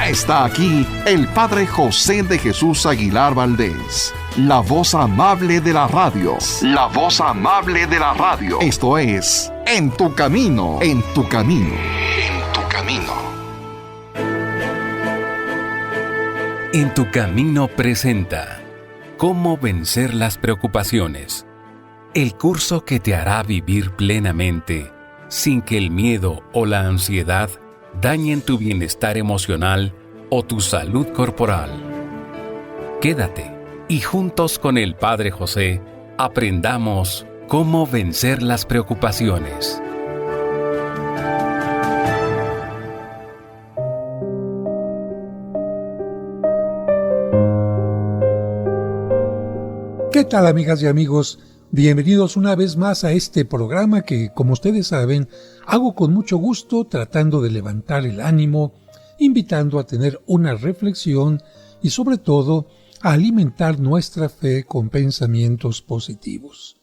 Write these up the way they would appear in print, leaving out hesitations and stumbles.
Está aquí el Padre José de Jesús Aguilar Valdés, la voz amable de la radio. La voz amable de la radio. Esto es En tu Camino, en tu Camino, en tu Camino. En tu Camino presenta Cómo vencer las preocupaciones. El curso que te hará vivir plenamente, sin que el miedo o la ansiedad dañen tu bienestar emocional o tu salud corporal. Quédate y juntos con el Padre José aprendamos cómo vencer las preocupaciones. ¿Qué tal, amigas y amigos? Bienvenidos una vez más a este programa que, como ustedes saben, hago con mucho gusto tratando de levantar el ánimo, invitando a tener una reflexión y sobre todo a alimentar nuestra fe con pensamientos positivos.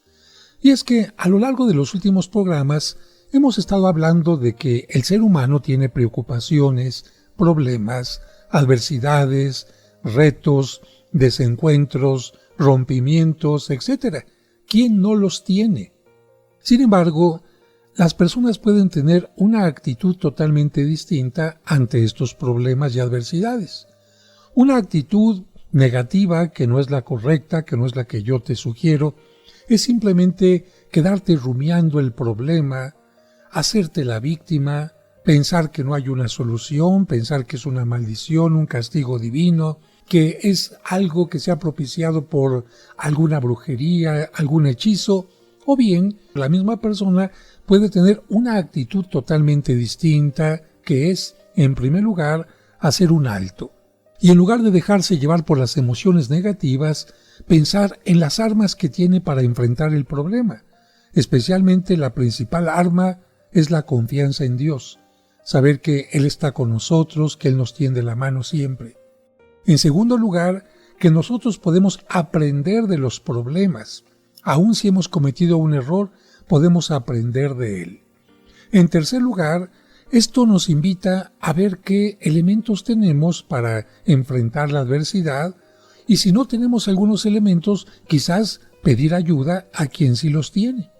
Y es que a lo largo de los últimos programas hemos estado hablando de que el ser humano tiene preocupaciones, problemas, adversidades, retos, desencuentros, rompimientos, etc. ¿Quién no los tiene? Sin embargo, las personas pueden tener una actitud totalmente distinta ante estos problemas y adversidades. Una actitud negativa, que no es la correcta, que no es la que yo te sugiero, es simplemente quedarte rumiando el problema, hacerte la víctima, pensar que no hay una solución, pensar que es una maldición, un castigo divino, que es algo que se ha propiciado por alguna brujería, algún hechizo, o bien la misma persona puede tener una actitud totalmente distinta, que es, en primer lugar, hacer un alto. Y en lugar de dejarse llevar por las emociones negativas, pensar en las armas que tiene para enfrentar el problema. Especialmente la principal arma es la confianza en Dios, saber que Él está con nosotros, que Él nos tiende la mano siempre. En segundo lugar, que nosotros podemos aprender de los problemas. Aun si hemos cometido un error, podemos aprender de él. En tercer lugar, esto nos invita a ver qué elementos tenemos para enfrentar la adversidad y si no tenemos algunos elementos, quizás pedir ayuda a quien sí los tiene.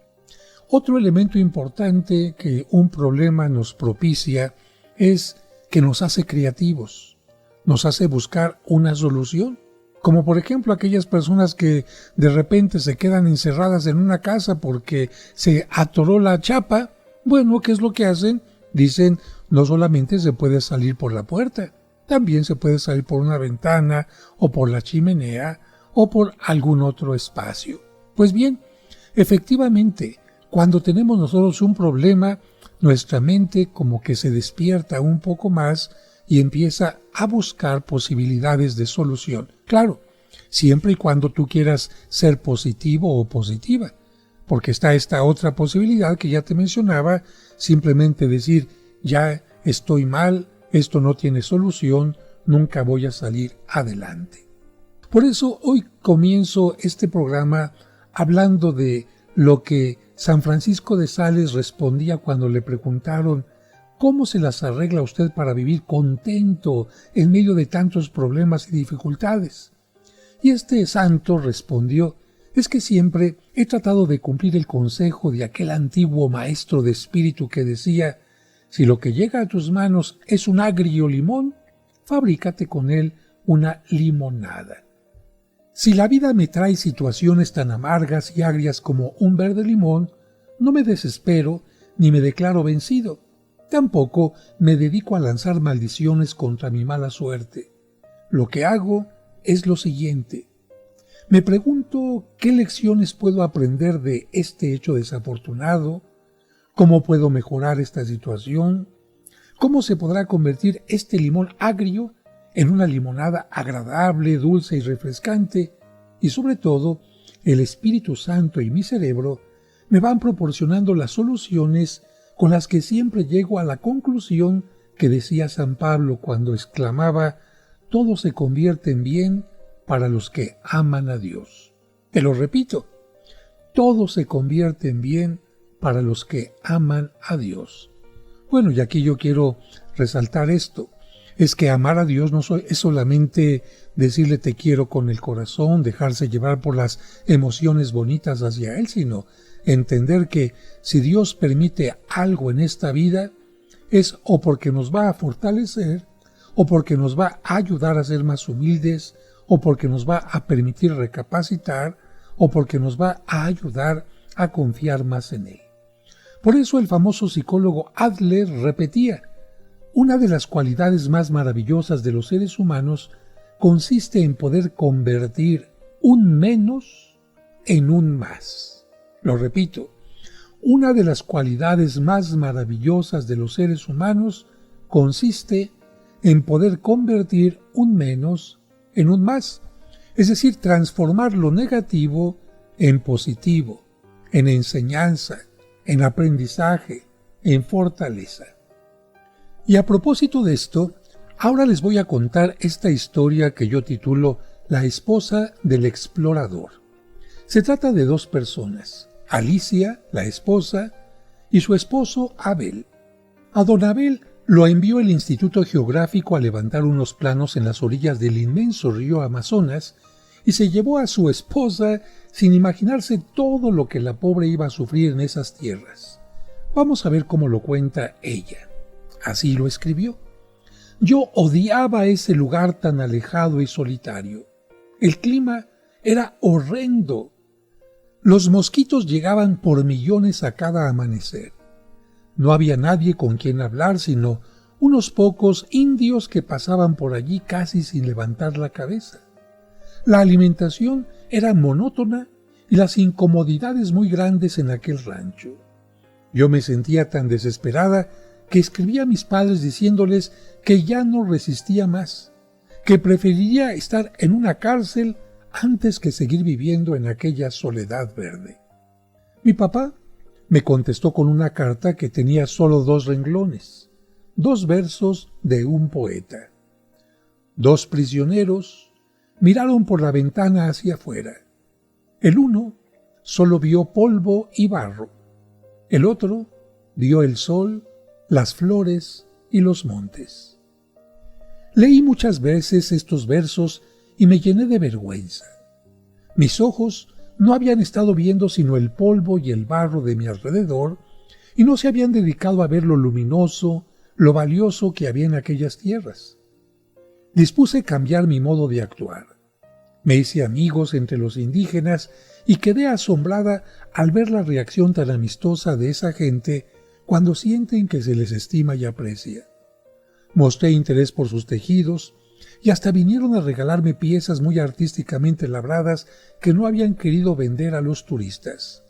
Otro elemento importante que un problema nos propicia es que nos hace creativos. Nos hace buscar una solución, como por ejemplo aquellas personas que de repente se quedan encerradas en una casa porque se atoró la chapa. Bueno, ¿qué es lo que hacen? Dicen, no solamente se puede salir por la puerta, también se puede salir por una ventana o por la chimenea o por algún otro espacio. Pues bien, efectivamente, cuando tenemos nosotros un problema, nuestra mente como que se despierta un poco más y empieza a buscar posibilidades de solución. Claro, siempre y cuando tú quieras ser positivo o positiva, porque está esta otra posibilidad que ya te mencionaba, simplemente decir, ya estoy mal, esto no tiene solución, nunca voy a salir adelante. Por eso hoy comienzo este programa hablando de lo que San Francisco de Sales respondía cuando le preguntaron ¿cómo se las arregla usted para vivir contento en medio de tantos problemas y dificultades? Y este santo respondió, es que siempre he tratado de cumplir el consejo de aquel antiguo maestro de espíritu que decía, si lo que llega a tus manos es un agrio limón, fabrícate con él una limonada. Si la vida me trae situaciones tan amargas y agrias como un verde limón, no me desespero ni me declaro vencido. Tampoco me dedico a lanzar maldiciones contra mi mala suerte. Lo que hago es lo siguiente. Me pregunto qué lecciones puedo aprender de este hecho desafortunado, cómo puedo mejorar esta situación, cómo se podrá convertir este limón agrio en una limonada agradable, dulce y refrescante, y sobre todo, el Espíritu Santo y mi cerebro me van proporcionando las soluciones con las que siempre llego a la conclusión que decía San Pablo cuando exclamaba, todo se convierte en bien para los que aman a Dios. Te lo repito, todo se convierte en bien para los que aman a Dios. Bueno, y aquí yo quiero resaltar esto. es que amar a Dios no es solamente decirle te quiero con el corazón, dejarse llevar por las emociones bonitas hacia Él, sino entender que si Dios permite algo en esta vida, es o porque nos va a fortalecer, o porque nos va a ayudar a ser más humildes, o porque nos va a permitir recapacitar, o porque nos va a ayudar a confiar más en Él. Por eso el famoso psicólogo Adler repetía: una de las cualidades más maravillosas de los seres humanos consiste en poder convertir un menos en un más. Lo repito, una de las cualidades más maravillosas de los seres humanos consiste en poder convertir un menos en un más, es decir, transformar lo negativo en positivo, en enseñanza, en aprendizaje, en fortaleza. Y a propósito de esto, ahora les voy a contar esta historia que yo titulo La esposa del explorador. Se trata de dos personas, Alicia, la esposa, y su esposo Abel. A don Abel lo envió el Instituto Geográfico a levantar unos planos en las orillas del inmenso río Amazonas y se llevó a su esposa sin imaginarse todo lo que la pobre iba a sufrir en esas tierras. Vamos a ver cómo lo cuenta ella. Así lo escribió. Yo odiaba ese lugar tan alejado y solitario. El clima era horrendo. Los mosquitos llegaban por millones a cada amanecer. No había nadie con quien hablar, sino unos pocos indios que pasaban por allí casi sin levantar la cabeza. La alimentación era monótona y las incomodidades muy grandes en aquel rancho. Yo me sentía tan desesperada que escribí a mis padres diciéndoles que ya no resistía más, que preferiría estar en una cárcel antes que seguir viviendo en aquella soledad verde. Mi papá me contestó con una carta que tenía solo 2 renglones, 2 versos de un poeta. 2 prisioneros miraron por la ventana hacia afuera. El uno solo vio polvo y barro. El otro vio el sol, las flores y los montes. Leí muchas veces estos versos y me llené de vergüenza. Mis ojos no habían estado viendo sino el polvo y el barro de mi alrededor y no se habían dedicado a ver lo luminoso, lo valioso que había en aquellas tierras. Dispuse cambiar mi modo de actuar. Me hice amigos entre los indígenas y quedé asombrada al ver la reacción tan amistosa de esa gente cuando sienten que se les estima y aprecia. Mostré interés por sus tejidos y hasta vinieron a regalarme piezas muy artísticamente labradas que no habían querido vender a los turistas.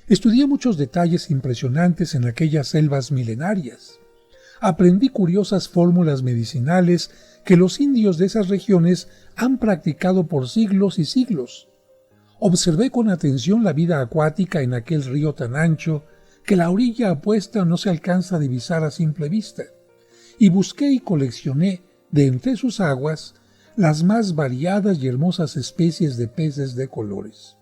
Estudié muchos detalles impresionantes en aquellas selvas milenarias. Aprendí curiosas fórmulas medicinales que los indios de esas regiones han practicado por siglos y siglos. Observé con atención la vida acuática en aquel río tan ancho que la orilla opuesta no se alcanza a divisar a simple vista, y busqué y coleccioné de entre sus aguas las más variadas y hermosas especies de peces de colores.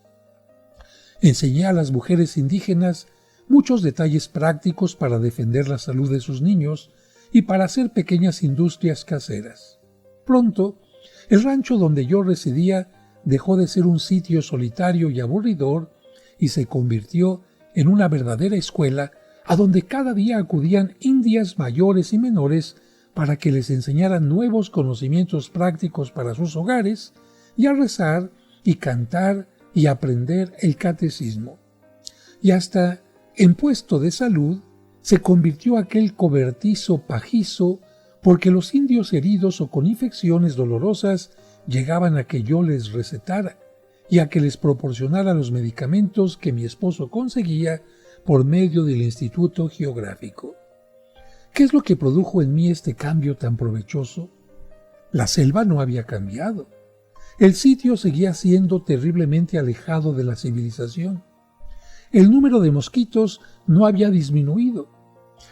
Enseñé a las mujeres indígenas muchos detalles prácticos para defender la salud de sus niños y para hacer pequeñas industrias caseras. Pronto, el rancho donde yo residía dejó de ser un sitio solitario y aburridor y se convirtió en una verdadera escuela a donde cada día acudían indias mayores y menores para que les enseñaran nuevos conocimientos prácticos para sus hogares y a rezar y cantar y aprender el catecismo. Y hasta en puesto de salud se convirtió aquel cobertizo pajizo porque los indios heridos o con infecciones dolorosas llegaban a que yo les recetara y a que les proporcionara los medicamentos que mi esposo conseguía por medio del Instituto Geográfico. ¿Qué es lo que produjo en mí este cambio tan provechoso? La selva no había cambiado. El sitio seguía siendo terriblemente alejado de la civilización. El número de mosquitos no había disminuido.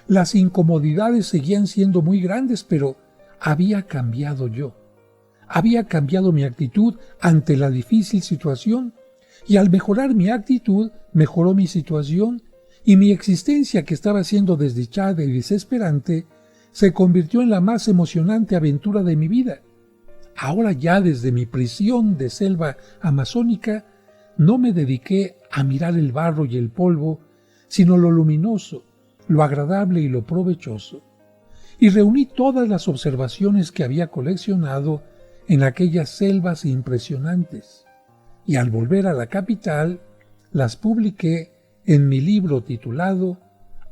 Las incomodidades seguían siendo muy grandes, pero había cambiado yo. Había cambiado mi actitud ante la difícil situación, y al mejorar mi actitud, mejoró mi situación, y mi existencia, que estaba siendo desdichada y desesperante, se convirtió en la más emocionante aventura de mi vida. Ahora ya desde mi prisión de selva amazónica, no me dediqué a mirar el barro y el polvo, sino lo luminoso, lo agradable y lo provechoso. Y reuní todas las observaciones que había coleccionado en aquellas selvas impresionantes. Y al volver a la capital, las publiqué en mi libro titulado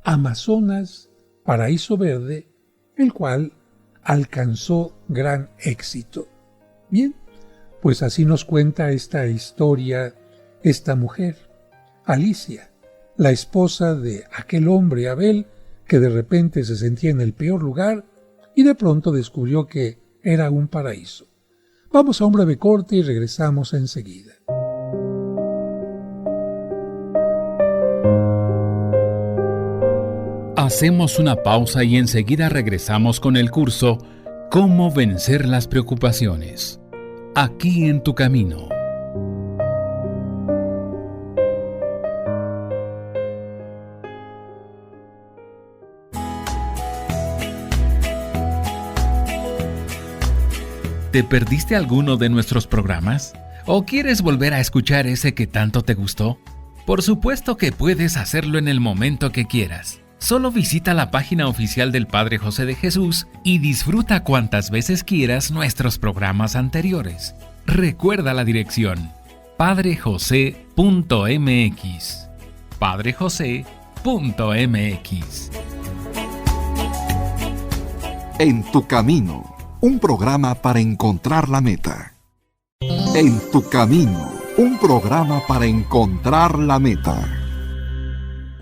Amazonas, Paraíso Verde, el cual alcanzó gran éxito. Bien, pues así nos cuenta esta historia esta mujer, Alicia, la esposa de aquel hombre Abel que de repente se sentía en el peor lugar y de pronto descubrió que era un paraíso. Vamos a un breve corte y regresamos enseguida. Hacemos una pausa y enseguida regresamos con el curso Cómo vencer las preocupaciones. Aquí en tu camino. ¿Te perdiste alguno de nuestros programas? ¿O quieres volver a escuchar ese que tanto te gustó? Por supuesto que puedes hacerlo en el momento que quieras. Solo visita la página oficial del Padre José de Jesús y disfruta cuantas veces quieras nuestros programas anteriores. Recuerda la dirección: padrejose.mx. padrejose.mx. En tu camino, un programa para encontrar la meta. En tu camino, un programa para encontrar la meta.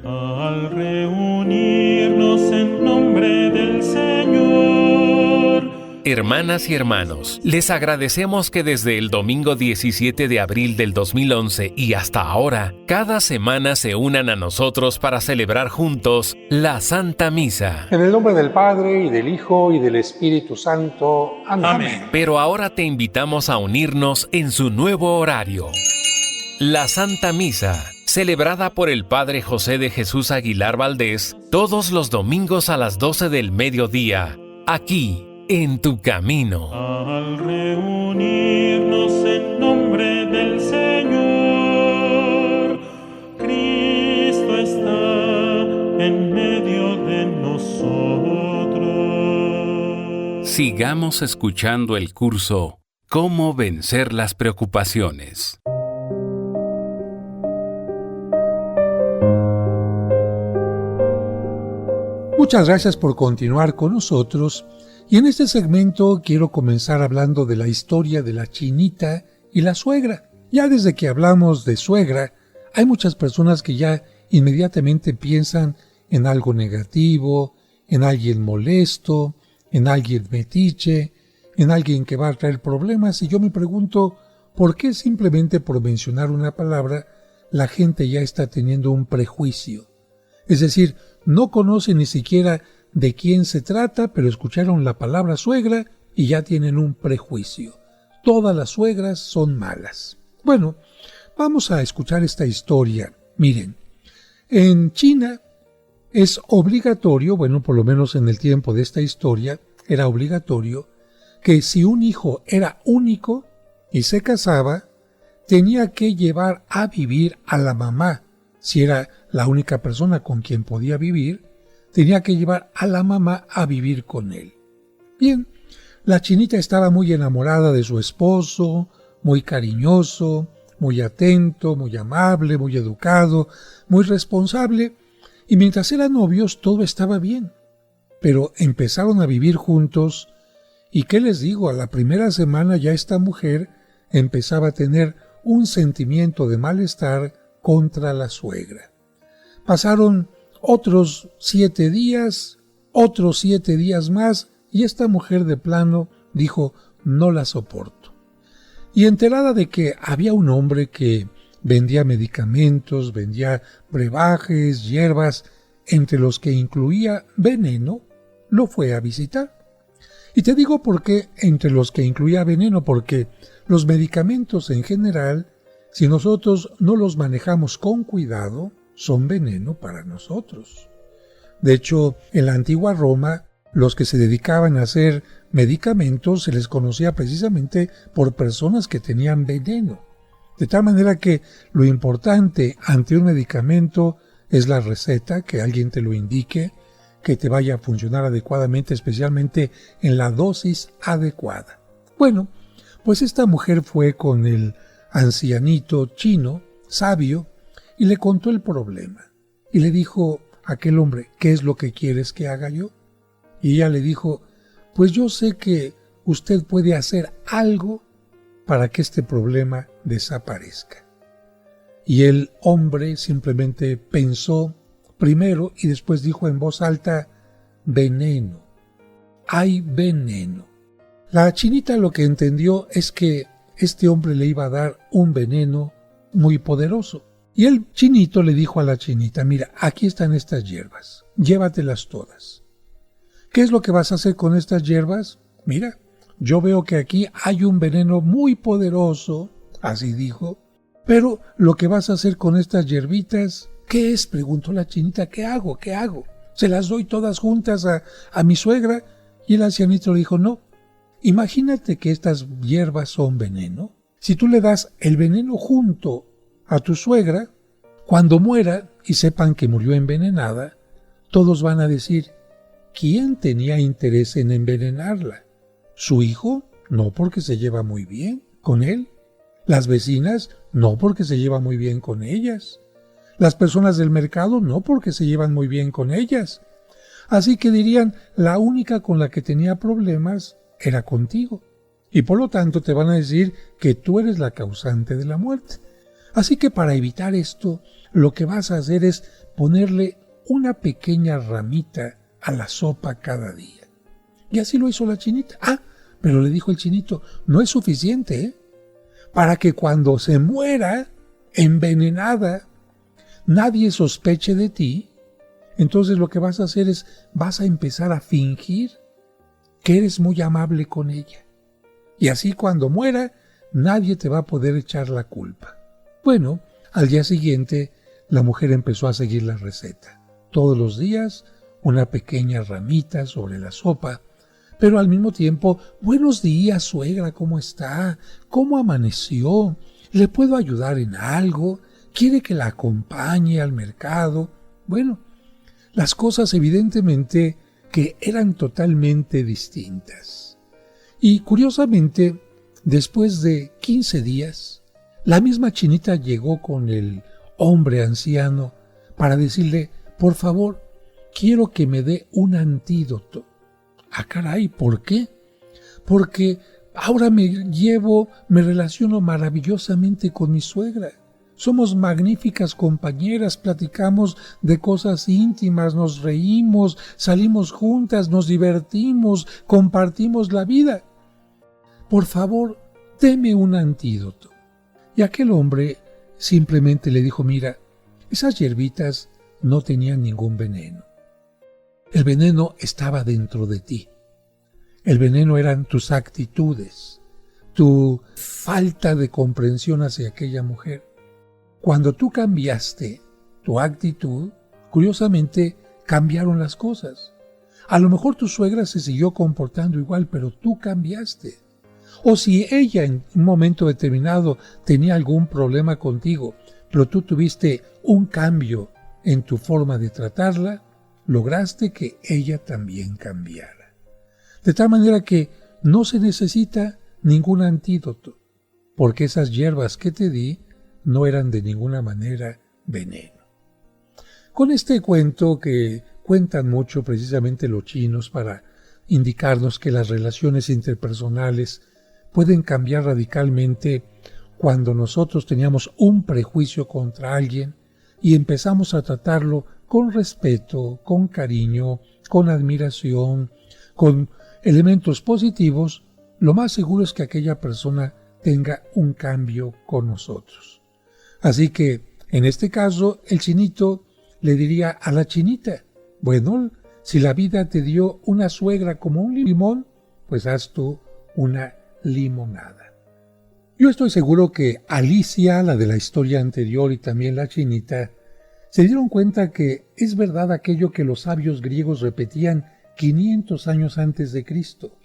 Al reunirnos en nombre del Señor. Hermanas y hermanos, les agradecemos que desde el domingo 17 de abril del 2011 y hasta ahora, cada semana se unan a nosotros para celebrar juntos la Santa Misa. En el nombre del Padre, y del Hijo, y del Espíritu Santo. Amén. Amén. Pero ahora te invitamos a unirnos en su nuevo horario. La Santa Misa, celebrada por el Padre José de Jesús Aguilar Valdés, todos los domingos a las 12 del mediodía, aquí, en tu camino. Al reunirnos en nombre del Señor, Cristo está en medio de nosotros. Sigamos escuchando el curso Cómo vencer las preocupaciones. Muchas gracias por continuar con nosotros y en este segmento quiero comenzar hablando de la historia de la chinita y la suegra. Ya desde que hablamos de suegra, hay muchas personas que ya inmediatamente piensan en algo negativo, en alguien molesto, en alguien metiche, en alguien que va a traer problemas y yo me pregunto, ¿por qué simplemente por mencionar una palabra la gente ya está teniendo un prejuicio? Es decir, no conocen ni siquiera de quién se trata, pero escucharon la palabra suegra y ya tienen un prejuicio. Todas las suegras son malas. Bueno, vamos a escuchar esta historia. Miren, en China es obligatorio, bueno, por lo menos en el tiempo de esta historia, era obligatorio que si un hijo era único y se casaba, tenía que llevar a vivir a la mamá. Si era la única persona con quien podía vivir, tenía que llevar a la mamá a vivir con él. Bien, la chinita estaba muy enamorada de su esposo, muy cariñoso, muy atento, muy amable, muy educado, muy responsable, y mientras eran novios todo estaba bien. Pero empezaron a vivir juntos, y ¿qué les digo? A la primera semana ya esta mujer empezaba a tener un sentimiento de malestar contra la suegra. Pasaron otros 7 días, otros 7 días más, y esta mujer de plano dijo, no la soporto. Y enterada de que había un hombre que vendía medicamentos, vendía brebajes, hierbas, entre los que incluía veneno, lo fue a visitar. Y te digo por qué entre los que incluía veneno, porque los medicamentos en general, si nosotros no los manejamos con cuidado, son veneno para nosotros. De hecho, en la antigua Roma, Los que se dedicaban a hacer medicamentos se les conocía precisamente por personas que tenían veneno. De tal manera que lo importante ante un medicamento es la receta, que alguien te lo indique, que te vaya a funcionar adecuadamente, especialmente en la dosis adecuada. Bueno, pues esta mujer fue con el ancianito chino, sabio, y le contó el problema. Y le dijo a aquel hombre, ¿qué es lo que quieres que haga yo? Y ella le dijo, pues yo sé que usted puede hacer algo para que este problema desaparezca. Y el hombre simplemente pensó primero y después dijo en voz alta, veneno. Hay veneno. La chinita lo que entendió es que este hombre le iba a dar un veneno muy poderoso. Y el chinito le dijo a la chinita, mira, aquí están estas hierbas, llévatelas todas. ¿Qué es lo que vas a hacer con estas hierbas? Mira, yo veo que aquí hay un veneno muy poderoso, así dijo, pero lo que vas a hacer con estas hierbitas, ¿qué es? Preguntó la chinita, ¿qué hago? ¿Qué hago? ¿Se las doy todas juntas a mi suegra? Y el ancianito le dijo, no, imagínate que estas hierbas son veneno. Si tú le das el veneno junto a tu suegra, cuando muera y sepan que murió envenenada, todos van a decir, ¿quién tenía interés en envenenarla? ¿Su hijo? No, porque se lleva muy bien con él. ¿Las vecinas? No, porque se lleva muy bien con ellas. ¿Las personas del mercado? No, porque se llevan muy bien con ellas. Así que dirían, la única con la que tenía problemas era contigo. Y por lo tanto te van a decir que tú eres la causante de la muerte. Así que para evitar esto, lo que vas a hacer es ponerle una pequeña ramita a la sopa cada día. Y así lo hizo la chinita. Pero le dijo el chinito, no es suficiente, ¿eh? Para que cuando se muera envenenada, nadie sospeche de ti, entonces lo que vas a hacer es, vas a empezar a fingir que eres muy amable con ella. Y así cuando muera, nadie te va a poder echar la culpa. Bueno, al día siguiente, la mujer empezó a seguir la receta. Todos los días, una pequeña ramita sobre la sopa, pero al mismo tiempo, buenos días, suegra, ¿cómo está? ¿Cómo amaneció? ¿Le puedo ayudar en algo? ¿Quiere que la acompañe al mercado? Bueno, las cosas evidentemente que eran totalmente distintas. Y curiosamente, después de 15 días, la misma chinita llegó con el hombre anciano para decirle, por favor, quiero que me dé un antídoto. Caray, ¿por qué? Porque ahora me relaciono maravillosamente con mi suegra. Somos magníficas compañeras, platicamos de cosas íntimas, nos reímos, salimos juntas, nos divertimos, compartimos la vida. Por favor, deme un antídoto. Y aquel hombre simplemente le dijo, mira, esas hierbitas no tenían ningún veneno. El veneno estaba dentro de ti. El veneno eran tus actitudes, tu falta de comprensión hacia aquella mujer. Cuando tú cambiaste tu actitud, curiosamente cambiaron las cosas. A lo mejor tu suegra se siguió comportando igual, pero tú cambiaste. O si ella en un momento determinado tenía algún problema contigo, pero tú tuviste un cambio en tu forma de tratarla, lograste que ella también cambiara. De tal manera que no se necesita ningún antídoto, porque esas hierbas que te di no eran de ninguna manera veneno. Con este cuento que cuentan mucho precisamente los chinos para indicarnos que las relaciones interpersonales pueden cambiar radicalmente cuando nosotros teníamos un prejuicio contra alguien y empezamos a tratarlo con respeto, con cariño, con admiración, con elementos positivos, lo más seguro es que aquella persona tenga un cambio con nosotros. Así que, en este caso, el chinito le diría a la chinita, bueno, si la vida te dio una suegra como un limón, pues haz tú una limonada. Yo estoy seguro que Alicia, la de la historia anterior, y también la chinita, se dieron cuenta que es verdad aquello que los sabios griegos repetían 500 años antes de Cristo.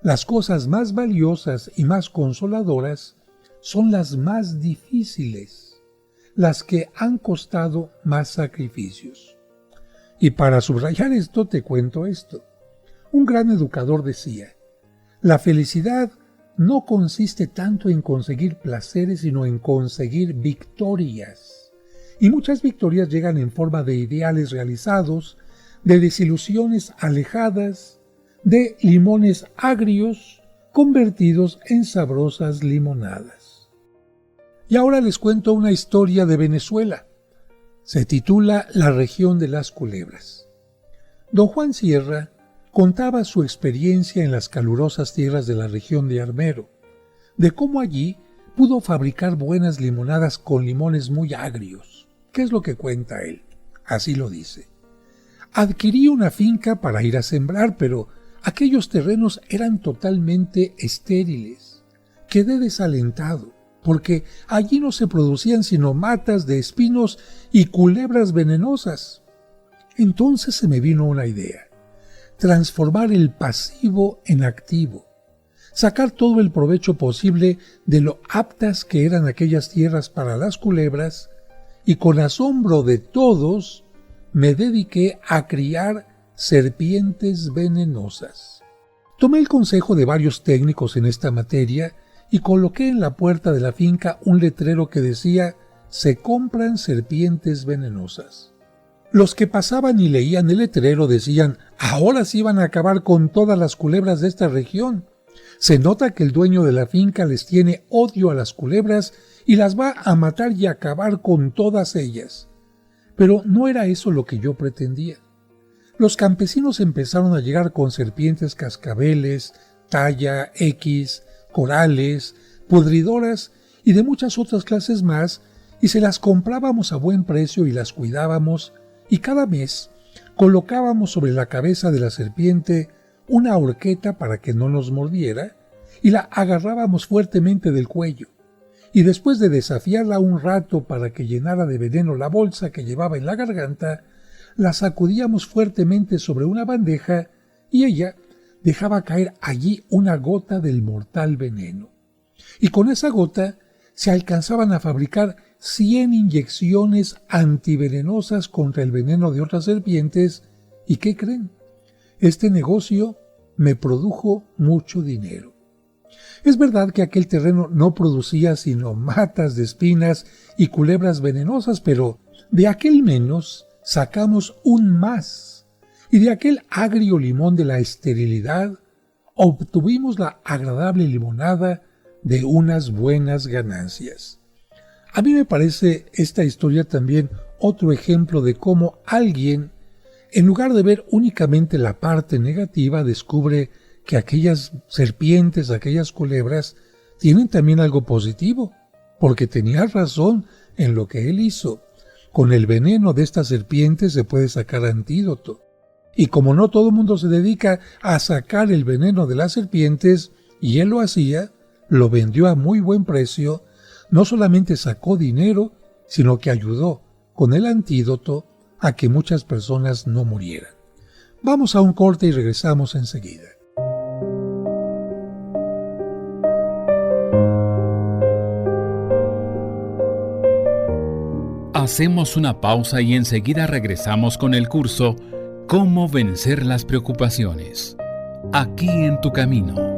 Las cosas más valiosas y más consoladoras son las más difíciles, las que han costado más sacrificios. Y para subrayar esto te cuento esto. Un gran educador decía: la felicidad no consiste tanto en conseguir placeres, sino en conseguir victorias. Y muchas victorias llegan en forma de ideales realizados, de desilusiones alejadas, de limones agrios convertidos en sabrosas limonadas. Y ahora les cuento una historia de Venezuela. Se titula La región de las culebras. Don Juan Sierra contaba su experiencia en las calurosas tierras de la región de Armero, de cómo allí pudo fabricar buenas limonadas con limones muy agrios. ¿Qué es lo que cuenta él? Así lo dice. Adquirí una finca para ir a sembrar, pero aquellos terrenos eran totalmente estériles. Quedé desalentado, porque allí no se producían sino matas de espinos y culebras venenosas. Entonces se me vino una idea: transformar el pasivo en activo, sacar todo el provecho posible de lo aptas que eran aquellas tierras para las culebras, y con asombro de todos me dediqué a criar serpientes venenosas. Tomé el consejo de varios técnicos en esta materia y coloqué en la puerta de la finca un letrero que decía: se compran serpientes venenosas. Los que pasaban y leían el letrero decían: ahora sí van a acabar con todas las culebras de esta región. Se nota que el dueño de la finca les tiene odio a las culebras y las va a matar y acabar con todas ellas. Pero no era eso lo que yo pretendía. Los campesinos empezaron a llegar con serpientes cascabeles, talla X, corales, pudridoras y de muchas otras clases más, y se las comprábamos a buen precio y las cuidábamos, y cada mes colocábamos sobre la cabeza de la serpiente una horqueta para que no nos mordiera, y la agarrábamos fuertemente del cuello, y después de desafiarla un rato para que llenara de veneno la bolsa que llevaba en la garganta, la sacudíamos fuertemente sobre una bandeja y ella dejaba caer allí una gota del mortal veneno. Y con esa gota se alcanzaban a fabricar 100 inyecciones antivenenosas contra el veneno de otras serpientes. ¿Y qué creen? Este negocio me produjo mucho dinero. Es verdad que aquel terreno no producía sino matas de espinas y culebras venenosas, pero de aquel menos sacamos un más, y de aquel agrio limón de la esterilidad obtuvimos la agradable limonada de unas buenas ganancias. A mí me parece esta historia también otro ejemplo de cómo alguien, en lugar de ver únicamente la parte negativa, descubre que aquellas serpientes, aquellas culebras, tienen también algo positivo, porque tenía razón en lo que él hizo. Con el veneno de estas serpientes se puede sacar antídoto. Y como no todo el mundo se dedica a sacar el veneno de las serpientes, y él lo hacía, lo vendió a muy buen precio, no solamente sacó dinero, sino que ayudó con el antídoto a que muchas personas no murieran. Vamos a un corte y regresamos enseguida. Hacemos una pausa y enseguida regresamos con el curso Cómo vencer las preocupaciones. Aquí en tu camino.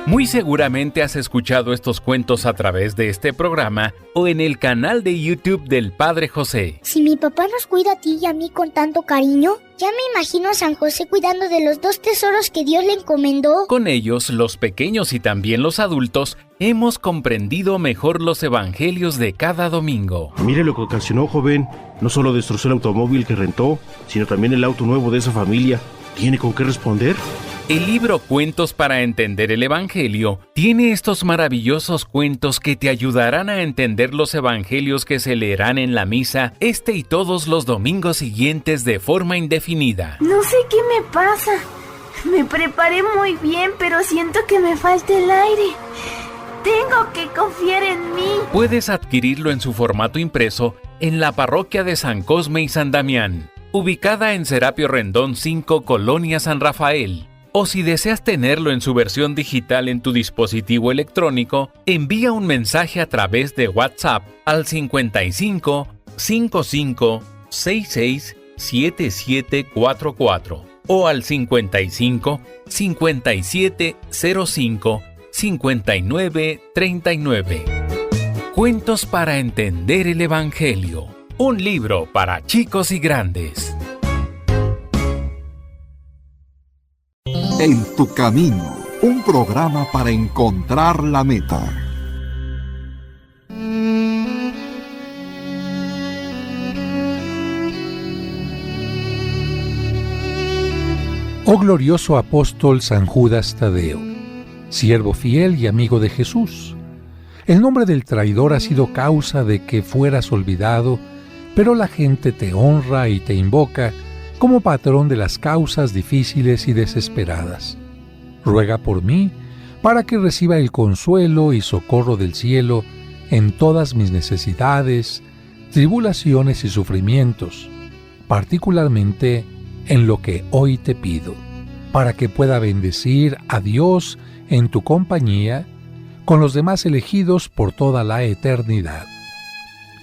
Muy seguramente has escuchado estos cuentos a través de este programa o en el canal de YouTube del Padre José. Si mi papá nos cuida a ti y a mí con tanto cariño, ya me imagino a San José cuidando de los 2 tesoros que Dios le encomendó. Con ellos, los pequeños y también los adultos, hemos comprendido mejor los evangelios de cada domingo. Mire lo que ocasionó, joven. No solo destrozó el automóvil que rentó, sino también el auto nuevo de esa familia. ¿Tiene con qué responder? El libro Cuentos para entender el Evangelio tiene estos maravillosos cuentos que te ayudarán a entender los evangelios que se leerán en la misa este y todos los domingos siguientes de forma indefinida. No sé qué me pasa. Me preparé muy bien, pero siento que me falta el aire. Tengo que confiar en mí. Puedes adquirirlo en su formato impreso en la parroquia de San Cosme y San Damián, ubicada en Serapio Rendón 5, Colonia San Rafael. O si deseas tenerlo en su versión digital en tu dispositivo electrónico, envía un mensaje a través de WhatsApp al 55 55 66 7744 o al 55 57 05 59 39. Cuentos para entender el Evangelio. Un libro para chicos y grandes. En tu camino, un programa para encontrar la meta. Oh glorioso apóstol San Judas Tadeo, siervo fiel y amigo de Jesús, el nombre del traidor ha sido causa de que fueras olvidado, pero la gente te honra y te invoca como patrón de las causas difíciles y desesperadas. Ruega por mí para que reciba el consuelo y socorro del cielo en todas mis necesidades, tribulaciones y sufrimientos, particularmente en lo que hoy te pido, para que pueda bendecir a Dios en tu compañía con los demás elegidos por toda la eternidad.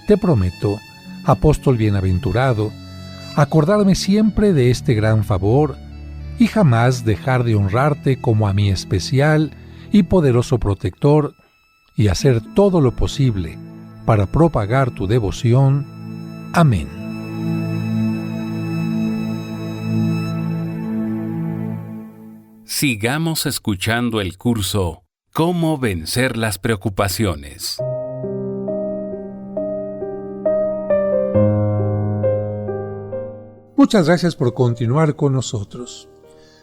Te prometo, apóstol bienaventurado, acordarme siempre de este gran favor y jamás dejar de honrarte como a mi especial y poderoso protector y hacer todo lo posible para propagar tu devoción. Amén. Sigamos escuchando el curso ¿Cómo vencer las preocupaciones? Muchas gracias por continuar con nosotros.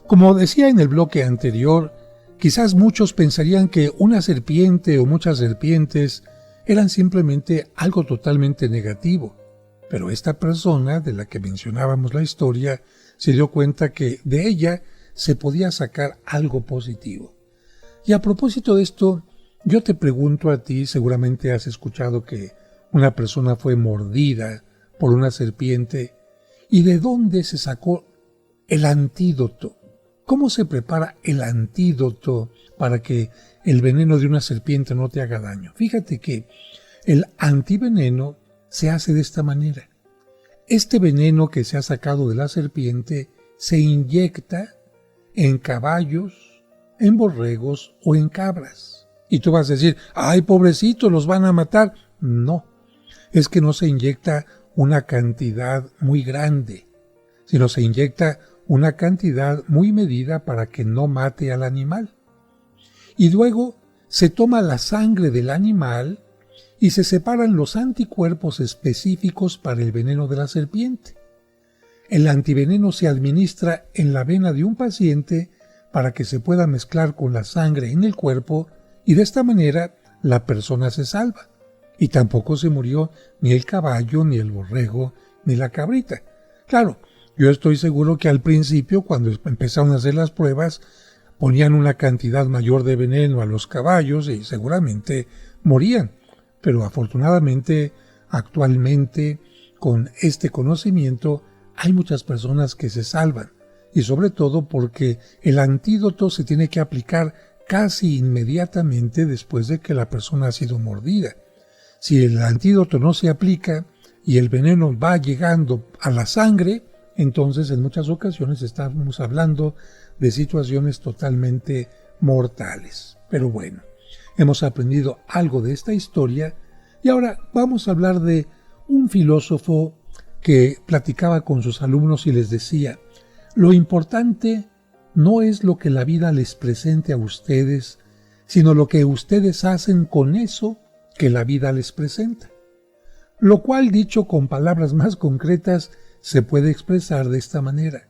Como decía en el bloque anterior, quizás muchos pensarían que una serpiente o muchas serpientes eran simplemente algo totalmente negativo. Pero esta persona de la que mencionábamos la historia se dio cuenta que de ella se podía sacar algo positivo. Y a propósito de esto, yo te pregunto a ti, seguramente has escuchado que una persona fue mordida por una serpiente. ¿Y de dónde se sacó el antídoto? ¿Cómo se prepara el antídoto para que el veneno de una serpiente no te haga daño? Fíjate que el antiveneno se hace de esta manera. Este veneno que se ha sacado de la serpiente se inyecta en caballos, en borregos o en cabras. Y tú vas a decir, ¡ay, pobrecitos, los van a matar! No, es que no se inyecta una cantidad muy grande, sino se inyecta una cantidad muy medida para que no mate al animal. Y luego se toma la sangre del animal y se separan los anticuerpos específicos para el veneno de la serpiente. El antiveneno se administra en la vena de un paciente para que se pueda mezclar con la sangre en el cuerpo y de esta manera la persona se salva. Y tampoco se murió ni el caballo, ni el borrego, ni la cabrita. Claro, yo estoy seguro que al principio, cuando empezaron a hacer las pruebas, ponían una cantidad mayor de veneno a los caballos y seguramente morían. Pero afortunadamente, actualmente, con este conocimiento, hay muchas personas que se salvan. Y sobre todo porque el antídoto se tiene que aplicar casi inmediatamente después de que la persona ha sido mordida. Si el antídoto no se aplica y el veneno va llegando a la sangre, entonces en muchas ocasiones estamos hablando de situaciones totalmente mortales. Pero bueno, hemos aprendido algo de esta historia y ahora vamos a hablar de un filósofo que platicaba con sus alumnos y les decía: lo importante no es lo que la vida les presente a ustedes, sino lo que ustedes hacen con eso que la vida les presenta. Lo cual, dicho con palabras más concretas, se puede expresar de esta manera.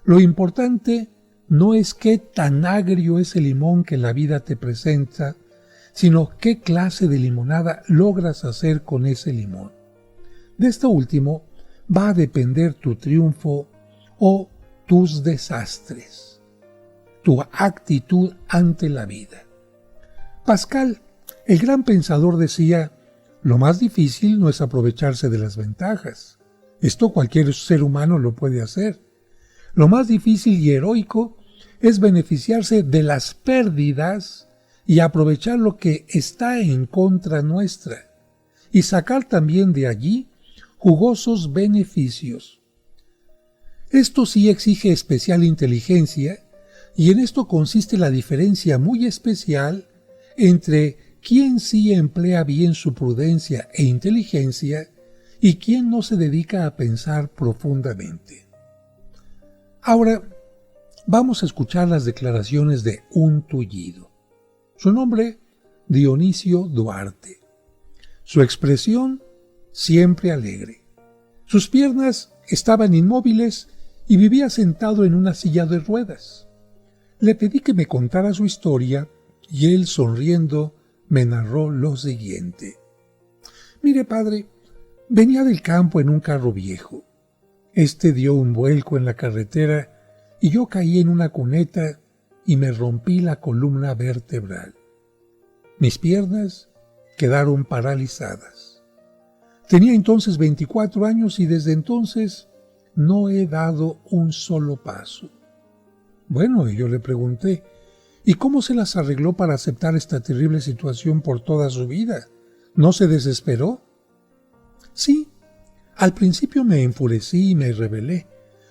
Lo importante no es qué tan agrio es el limón que la vida te presenta, sino qué clase de limonada logras hacer con ese limón. De esto último va a depender tu triunfo o tus desastres, tu actitud ante la vida. Pascal El gran pensador decía: lo más difícil no es aprovecharse de las ventajas. Esto cualquier ser humano lo puede hacer. Lo más difícil y heroico es beneficiarse de las pérdidas y aprovechar lo que está en contra nuestra, y sacar también de allí jugosos beneficios. Esto sí exige especial inteligencia, y en esto consiste la diferencia muy especial entre quien sí emplea bien su prudencia e inteligencia y quien no se dedica a pensar profundamente. Ahora vamos a escuchar las declaraciones de un tullido. Su nombre, Dionisio Duarte. Su expresión, siempre alegre. Sus piernas estaban inmóviles y vivía sentado en una silla de ruedas. Le pedí que me contara su historia y él, sonriendo, me narró lo siguiente. Mire, padre, venía del campo en un carro viejo. Este dio un vuelco en la carretera y yo caí en una cuneta y me rompí la columna vertebral. Mis piernas quedaron paralizadas. Tenía entonces 24 años y desde entonces no he dado un solo paso. Bueno, y yo le pregunté, ¿y cómo se las arregló para aceptar esta terrible situación por toda su vida? ¿No se desesperó? Sí, al principio me enfurecí y me rebelé.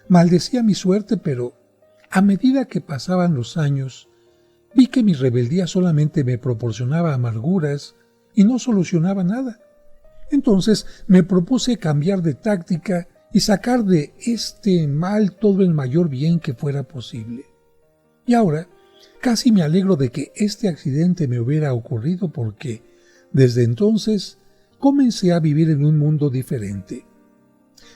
Maldecía mi suerte, pero a medida que pasaban los años, vi que mi rebeldía solamente me proporcionaba amarguras y no solucionaba nada. Entonces me propuse cambiar de táctica y sacar de este mal todo el mayor bien que fuera posible. Y ahora casi me alegro de que este accidente me hubiera ocurrido porque desde entonces comencé a vivir en un mundo diferente.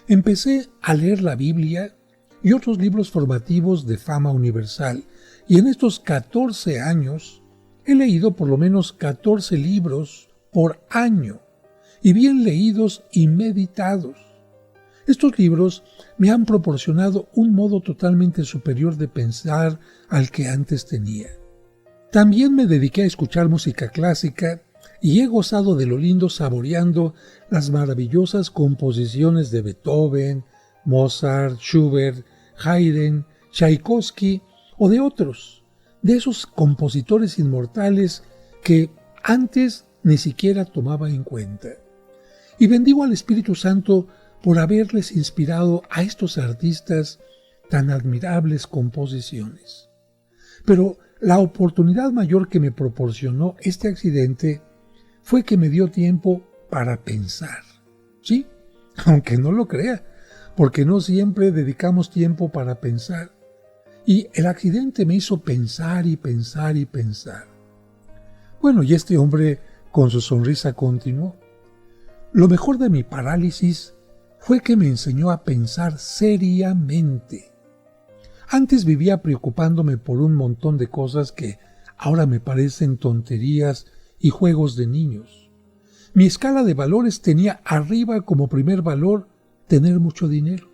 Empecé a leer la Biblia y otros libros formativos de fama universal, y en estos 14 años he leído por lo menos 14 libros por año, y bien leídos y meditados. Estos libros me han proporcionado un modo totalmente superior de pensar al que antes tenía. También me dediqué a escuchar música clásica y he gozado de lo lindo saboreando las maravillosas composiciones de Beethoven, Mozart, Schubert, Haydn, Tchaikovsky o de otros, de esos compositores inmortales que antes ni siquiera tomaba en cuenta. Y bendigo al Espíritu Santo por haberles inspirado a estos artistas tan admirables composiciones. Pero la oportunidad mayor que me proporcionó este accidente fue que me dio tiempo para pensar. Sí, aunque no lo crea, porque no siempre dedicamos tiempo para pensar. Y el accidente me hizo pensar y pensar y pensar. Bueno, y este hombre con su sonrisa continuó. Lo mejor de mi parálisis fue que me enseñó a pensar seriamente. Antes vivía preocupándome por un montón de cosas que ahora me parecen tonterías y juegos de niños. Mi escala de valores tenía arriba como primer valor tener mucho dinero.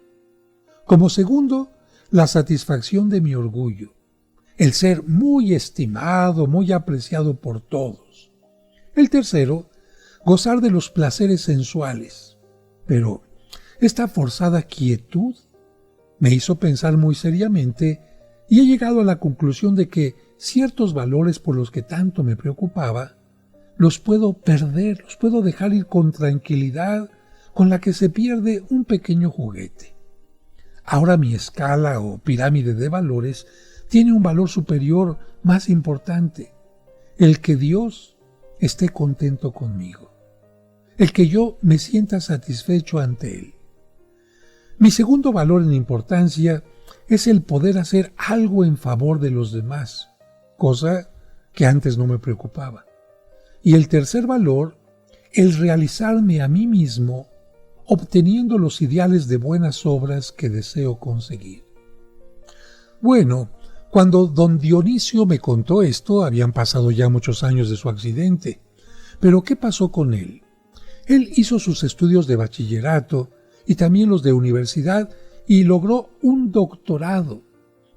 Como segundo, la satisfacción de mi orgullo, el ser muy estimado, muy apreciado por todos. El tercero, gozar de los placeres sensuales. Pero esta forzada quietud me hizo pensar muy seriamente y he llegado a la conclusión de que ciertos valores por los que tanto me preocupaba los puedo perder, los puedo dejar ir con tranquilidad con la que se pierde un pequeño juguete. Ahora mi escala o pirámide de valores tiene un valor superior más importante, el que Dios esté contento conmigo, el que yo me sienta satisfecho ante Él. Mi segundo valor en importancia es el poder hacer algo en favor de los demás, cosa que antes no me preocupaba. Y el tercer valor, el realizarme a mí mismo, obteniendo los ideales de buenas obras que deseo conseguir. Bueno, cuando don Dionisio me contó esto, habían pasado ya muchos años de su accidente. Pero ¿qué pasó con él? Él hizo sus estudios de bachillerato y también los de universidad y logró un doctorado,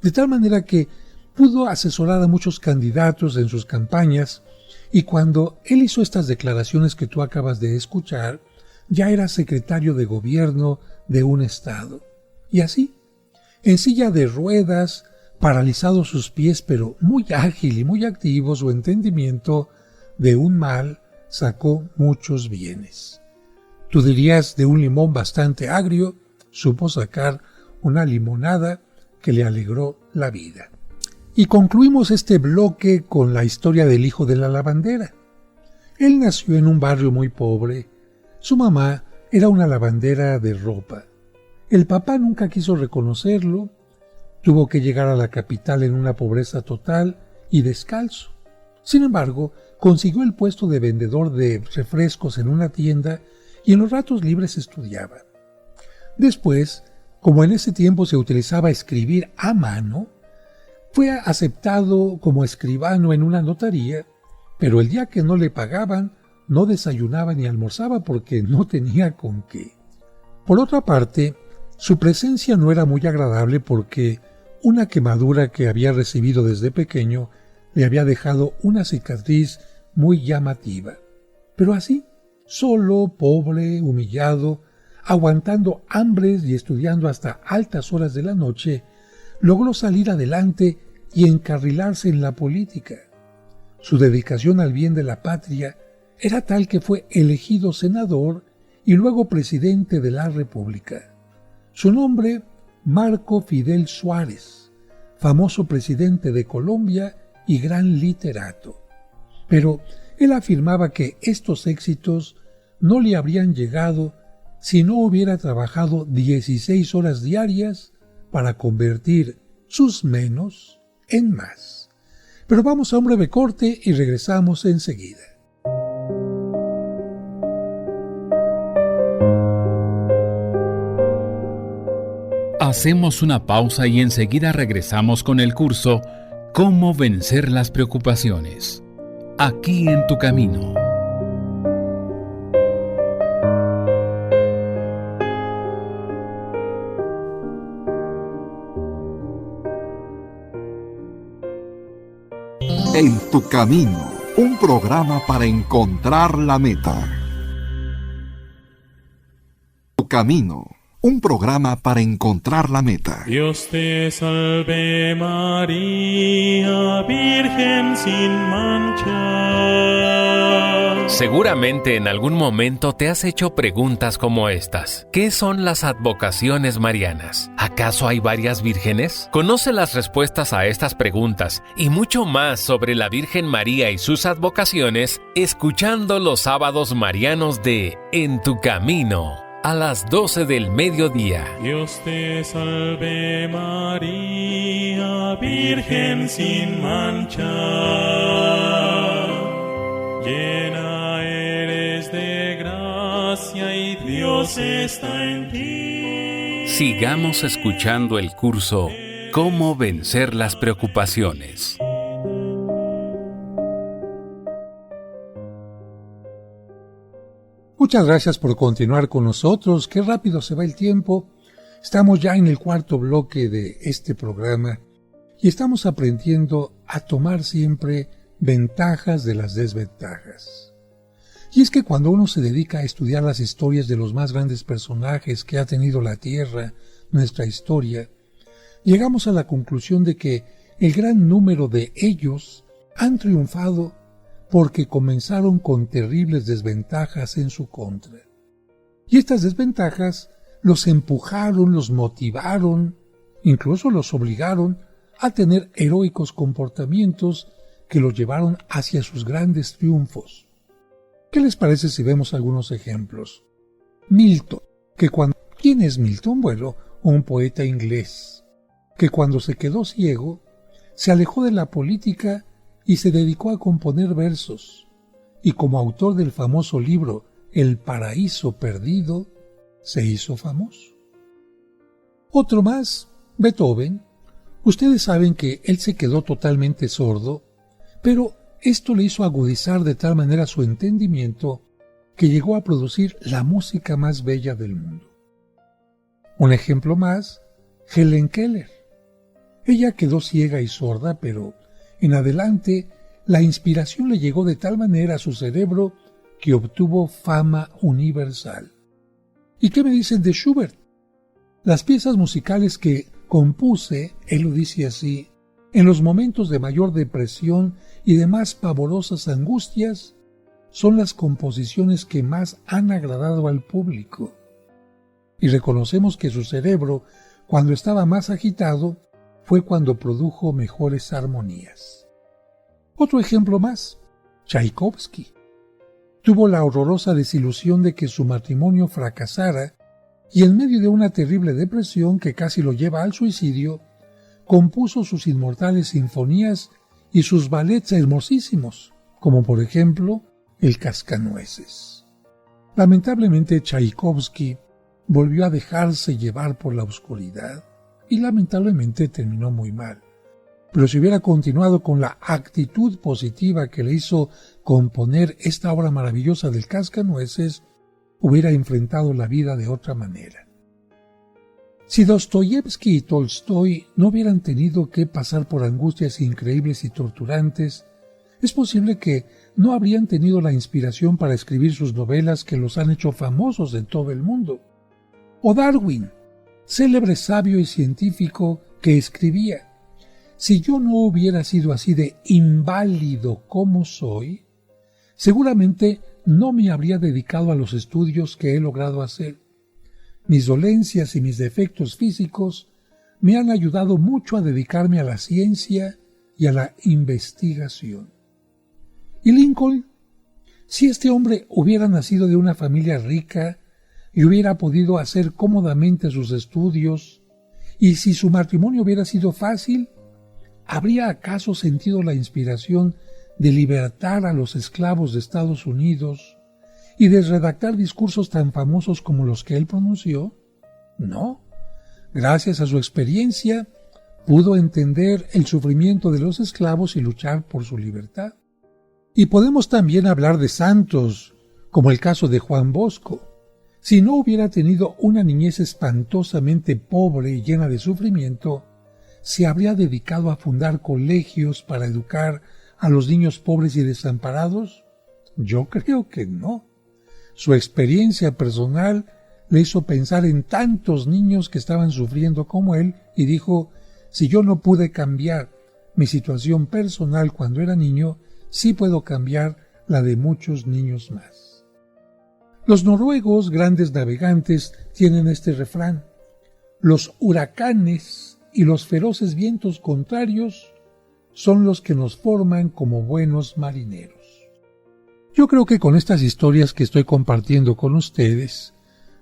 de tal manera que pudo asesorar a muchos candidatos en sus campañas Y cuando él hizo estas declaraciones que tú acabas de escuchar, ya era secretario de gobierno de un estado. Y así, en silla de ruedas, paralizados sus pies, pero muy ágil y muy activo, su entendimiento de un mal sacó muchos bienes. Tú dirías, de un limón bastante agrio, supo sacar una limonada que le alegró la vida. Y concluimos este bloque con la historia del hijo de la lavandera. Él nació en un barrio muy pobre. Su mamá era una lavandera de ropa. El papá nunca quiso reconocerlo. Tuvo que llegar a la capital en una pobreza total y descalzo. Sin embargo, consiguió el puesto de vendedor de refrescos en una tienda y en los ratos libres estudiaba. Después, como en ese tiempo se utilizaba escribir a mano, fue aceptado como escribano en una notaría, pero el día que no le pagaban, no desayunaba ni almorzaba porque no tenía con qué. Por otra parte, su presencia no era muy agradable porque una quemadura que había recibido desde pequeño le había dejado una cicatriz muy llamativa. Pero así, solo, pobre, humillado, aguantando hambres y estudiando hasta altas horas de la noche, logró salir adelante y encarrilarse en la política. Su dedicación al bien de la patria era tal que fue elegido senador y luego presidente de la República. Su nombre, Marco Fidel Suárez, famoso presidente de Colombia y gran literato. Pero él afirmaba que estos éxitos no le habrían llegado si no hubiera trabajado 16 horas diarias para convertir sus menos en más. Pero vamos a un breve corte y regresamos enseguida. Hacemos una pausa y enseguida regresamos con el curso Cómo vencer las preocupaciones. Aquí en tu camino. En tu camino, un programa para encontrar la meta. Tu camino, un programa para encontrar la meta. Dios te salve María, Virgen sin mancha. Seguramente en algún momento te has hecho preguntas como estas. ¿Qué son las advocaciones marianas? ¿Acaso hay varias vírgenes? Conoce las respuestas a estas preguntas y mucho más sobre la Virgen María y sus advocaciones escuchando los sábados marianos de En tu Camino a las 12 del mediodía. Dios te salve María, Virgen sin mancha. Llena eres de gracia y Dios está en ti. Sigamos escuchando el curso Cómo vencer las preocupaciones. Muchas gracias por continuar con nosotros. Qué rápido se va el tiempo. Estamos ya en el cuarto bloque de este programa y estamos aprendiendo a tomar siempre ventajas de las desventajas. Y es que cuando uno se dedica a estudiar las historias de los más grandes personajes que ha tenido la Tierra, nuestra historia, llegamos a la conclusión de que el gran número de ellos han triunfado porque comenzaron con terribles desventajas en su contra. Y estas desventajas los empujaron, los motivaron, incluso los obligaron a tener heroicos comportamientos que los llevaron hacia sus grandes triunfos. ¿Qué les parece si vemos algunos ejemplos? Milton, ¿quién es Milton? Bueno, un poeta inglés, que cuando se quedó ciego, se alejó de la política y se dedicó a componer versos, y como autor del famoso libro El Paraíso Perdido, se hizo famoso. Otro más, Beethoven. Ustedes saben que él se quedó totalmente sordo, pero esto le hizo agudizar de tal manera su entendimiento que llegó a producir la música más bella del mundo. Un ejemplo más, Helen Keller. Ella quedó ciega y sorda, pero en adelante la inspiración le llegó de tal manera a su cerebro que obtuvo fama universal. ¿Y qué me dicen de Schubert? Las piezas musicales que compuse, él lo dice así, en los momentos de mayor depresión y de más pavorosas angustias, son las composiciones que más han agradado al público. Y reconocemos que su cerebro, cuando estaba más agitado, fue cuando produjo mejores armonías. Otro ejemplo más, Tchaikovsky. Tuvo la horrorosa desilusión de que su matrimonio fracasara y en medio de una terrible depresión que casi lo lleva al suicidio, compuso sus inmortales sinfonías y sus ballets hermosísimos, como por ejemplo El Cascanueces. Lamentablemente Tchaikovsky volvió a dejarse llevar por la oscuridad y lamentablemente terminó muy mal. Pero si hubiera continuado con la actitud positiva que le hizo componer esta obra maravillosa del Cascanueces, hubiera enfrentado la vida de otra manera. Si Dostoyevsky y Tolstoy no hubieran tenido que pasar por angustias increíbles y torturantes, es posible que no habrían tenido la inspiración para escribir sus novelas que los han hecho famosos en todo el mundo. O Darwin, célebre sabio y científico que escribía: si yo no hubiera sido así de inválido como soy, seguramente no me habría dedicado a los estudios que he logrado hacer. Mis dolencias y mis defectos físicos me han ayudado mucho a dedicarme a la ciencia y a la investigación. ¿Y Lincoln? Si este hombre hubiera nacido de una familia rica y hubiera podido hacer cómodamente sus estudios, y si su matrimonio hubiera sido fácil, ¿habría acaso sentido la inspiración de libertar a los esclavos de Estados Unidos y de redactar discursos tan famosos como los que él pronunció? No. Gracias a su experiencia, pudo entender el sufrimiento de los esclavos y luchar por su libertad. Y podemos también hablar de santos, como el caso de Juan Bosco. Si no hubiera tenido una niñez espantosamente pobre y llena de sufrimiento, ¿se habría dedicado a fundar colegios para educar a los niños pobres y desamparados? Yo creo que no. Su experiencia personal le hizo pensar en tantos niños que estaban sufriendo como él y dijo: si yo no pude cambiar mi situación personal cuando era niño, sí puedo cambiar la de muchos niños más. Los noruegos, grandes navegantes, tienen este refrán: los huracanes y los feroces vientos contrarios son los que nos forman como buenos marineros. Yo creo que con estas historias que estoy compartiendo con ustedes,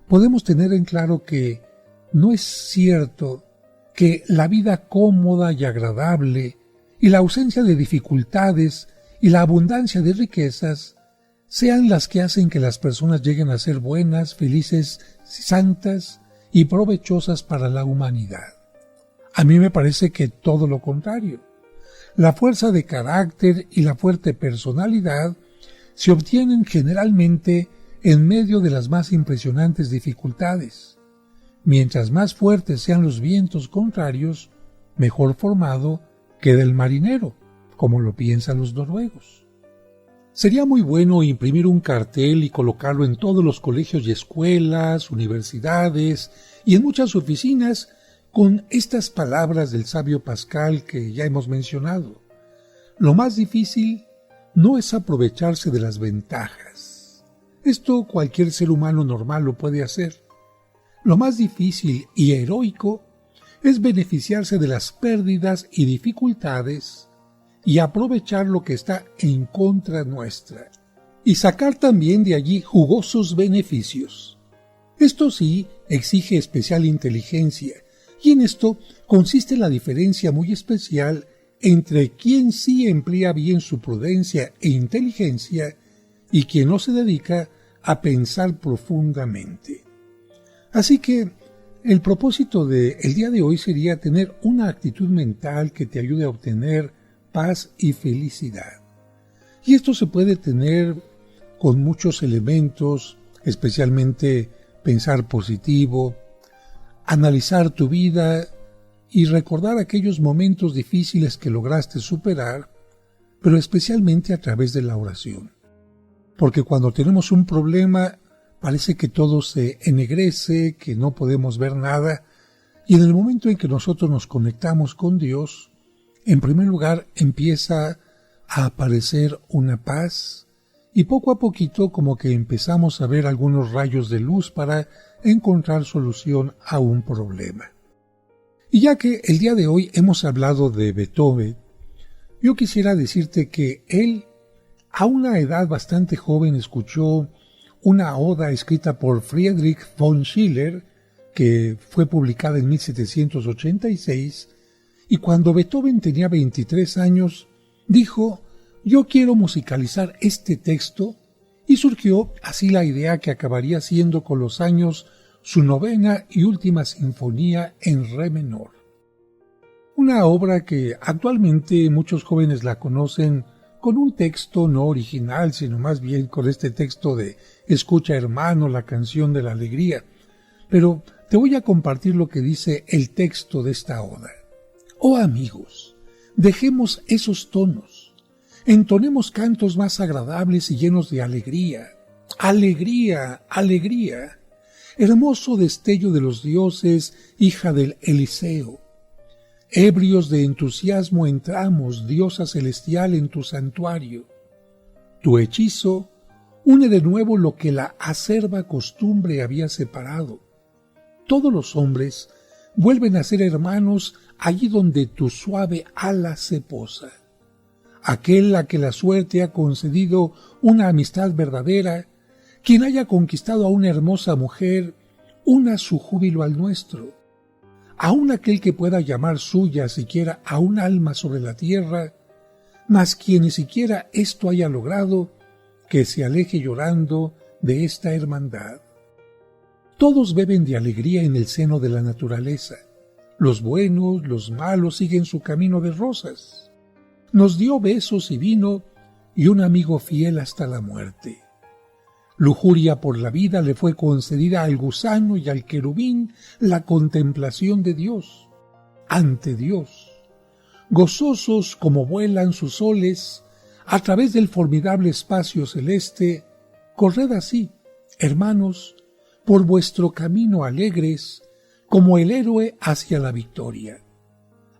podemos tener en claro que no es cierto que la vida cómoda y agradable y la ausencia de dificultades y la abundancia de riquezas sean las que hacen que las personas lleguen a ser buenas, felices, santas y provechosas para la humanidad. A mí me parece que todo lo contrario. La fuerza de carácter y la fuerte personalidad se obtienen generalmente en medio de las más impresionantes dificultades. Mientras más fuertes sean los vientos contrarios, mejor formado queda el marinero, como lo piensan los noruegos. Sería muy bueno imprimir un cartel y colocarlo en todos los colegios y escuelas, universidades y en muchas oficinas con estas palabras del sabio Pascal que ya hemos mencionado. Lo más difícil no es aprovecharse de las ventajas. Esto cualquier ser humano normal lo puede hacer. Lo más difícil y heroico es beneficiarse de las pérdidas y dificultades y aprovechar lo que está en contra nuestra, y sacar también de allí jugosos beneficios. Esto sí exige especial inteligencia, y en esto consiste la diferencia muy especial entre quien sí emplea bien su prudencia e inteligencia y quien no se dedica a pensar profundamente. Así que el propósito del día de hoy sería tener una actitud mental que te ayude a obtener paz y felicidad. Y esto se puede tener con muchos elementos, especialmente pensar positivo, analizar tu vida y recordar aquellos momentos difíciles que lograste superar, pero especialmente a través de la oración. Porque cuando tenemos un problema, parece que todo se ennegrece, que no podemos ver nada, y en el momento en que nosotros nos conectamos con Dios, en primer lugar empieza a aparecer una paz, y poco a poquito como que empezamos a ver algunos rayos de luz para encontrar solución a un problema. Y ya que el día de hoy hemos hablado de Beethoven, yo quisiera decirte que él, a una edad bastante joven, escuchó una oda escrita por Friedrich von Schiller, que fue publicada en 1786, y cuando Beethoven tenía 23 años, dijo: yo quiero musicalizar este texto, y surgió así la idea que acabaría siendo con los años su 9ª y última sinfonía en re menor. Una obra que actualmente muchos jóvenes la conocen con un texto no original, sino más bien con este texto de Escucha, hermano, la canción de la alegría. Pero te voy a compartir lo que dice el texto de esta oda. Oh amigos, dejemos esos tonos, entonemos cantos más agradables y llenos de alegría. Alegría, alegría, hermoso destello de los dioses, hija del Eliseo. Ebrios de entusiasmo entramos, diosa celestial, en tu santuario. Tu hechizo une de nuevo lo que la acerba costumbre había separado. Todos los hombres vuelven a ser hermanos allí donde tu suave ala se posa. Aquel a que la suerte ha concedido una amistad verdadera, quien haya conquistado a una hermosa mujer, una su júbilo al nuestro. Aun aquel que pueda llamar suya siquiera a un alma sobre la tierra, mas quien ni siquiera esto haya logrado, que se aleje llorando de esta hermandad. Todos beben de alegría en el seno de la naturaleza. Los buenos, los malos siguen su camino de rosas. Nos dio besos y vino y un amigo fiel hasta la muerte. Lujuria por la vida le fue concedida al gusano y al querubín la contemplación de Dios, ante Dios. Gozosos como vuelan sus soles a través del formidable espacio celeste, corred así, hermanos, por vuestro camino alegres, como el héroe hacia la victoria.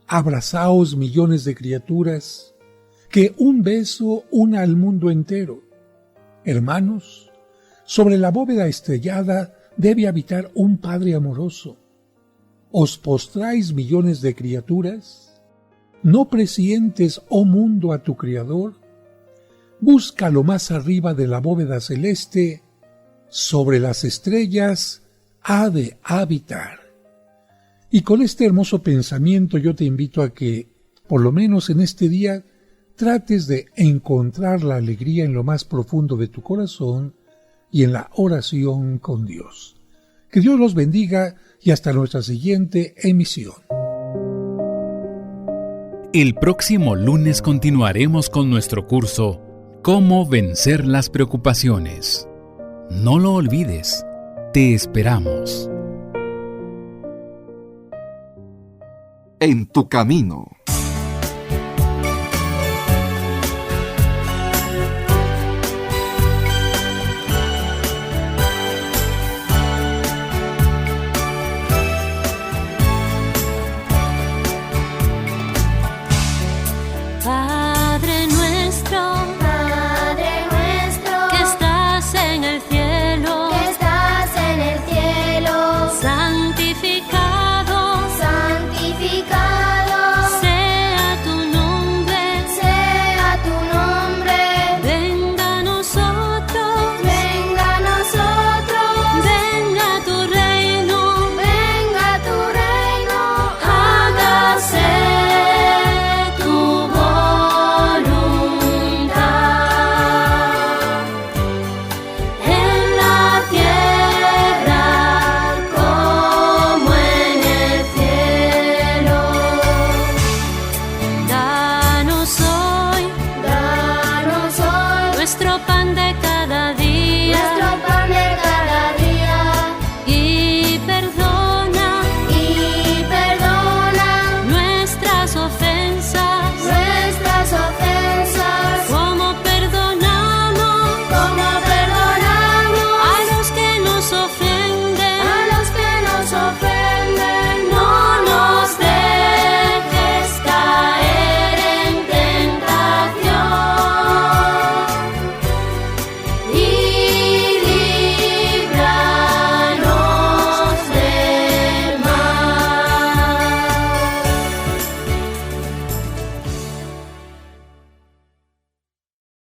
Abrazaos millones de criaturas, que un beso una al mundo entero. Hermanos, sobre la bóveda estrellada debe habitar un Padre amoroso. ¿Os postráis millones de criaturas? ¿No presientes, oh mundo, a tu Creador? Búscalo más arriba de la bóveda celeste, sobre las estrellas ha de habitar. Y con este hermoso pensamiento yo te invito a que, por lo menos en este día, trates de encontrar la alegría en lo más profundo de tu corazón y en la oración con Dios. Que Dios los bendiga y hasta nuestra siguiente emisión. El próximo lunes continuaremos con nuestro curso Cómo vencer las preocupaciones. No lo olvides, te esperamos. En tu camino.